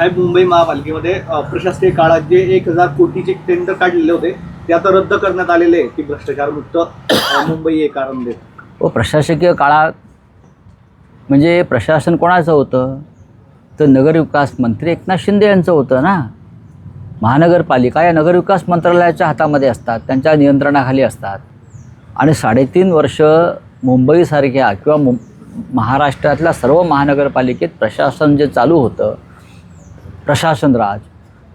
साहेब, मुंबई महापालिकेमध्ये प्रशासकीय काळात जे 1000 कोटीचे टेंडर काढलेले होते ते आता रद्द करण्यात आलेले आहे की भ्रष्टाचारमुक्त मुंबई हे कारण देत. प्रशासकीय काळात म्हणजे प्रशासन कोणाचं होतं तर नगरविकास मंत्री एकनाथ शिंदे यांचं होतं ना. महानगरपालिका या नगरविकास मंत्रालयाच्या हातामध्ये असतात, त्यांच्या नियंत्रणाखाली असतात. आणि 3.5 वर्ष मुंबईसारख्या किंवा महाराष्ट्रातल्या सर्व महानगरपालिकेत प्रशासन जे चालू होतं, प्रशासन राज,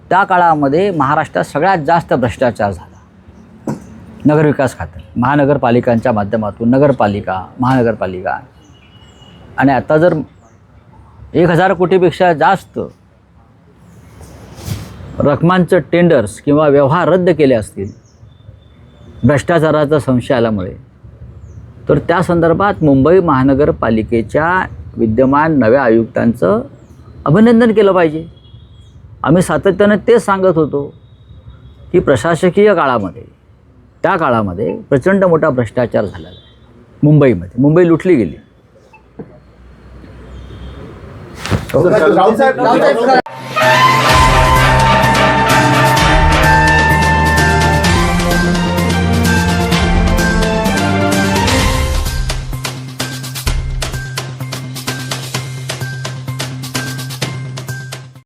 त्या काळामध्ये महाराष्ट्रात सगळ्यात जास्त भ्रष्टाचार झाला. नगरविकास खात्यात महानगरपालिकांच्या माध्यमातून नगरपालिका, महानगरपालिका. आणि आता जर 1000 कोटीपेक्षा जास्त रकमांचं टेंडर्स किंवा व्यवहार रद्द केले असतील भ्रष्टाचाराचा संशय आल्यामुळे, तर त्या संदर्भात मुंबई महानगरपालिकेच्या विद्यमान नव्या आयुक्तांचं अभिनंदन केलं पाहिजे. आम्ही सातत्यानं तेच सांगत होतो की प्रशासकीय काळामध्ये, त्या काळामध्ये प्रचंड मोठा भ्रष्टाचार झालेला आहे मुंबईमध्ये. मुंबई लुटली गेली. राऊत साहेब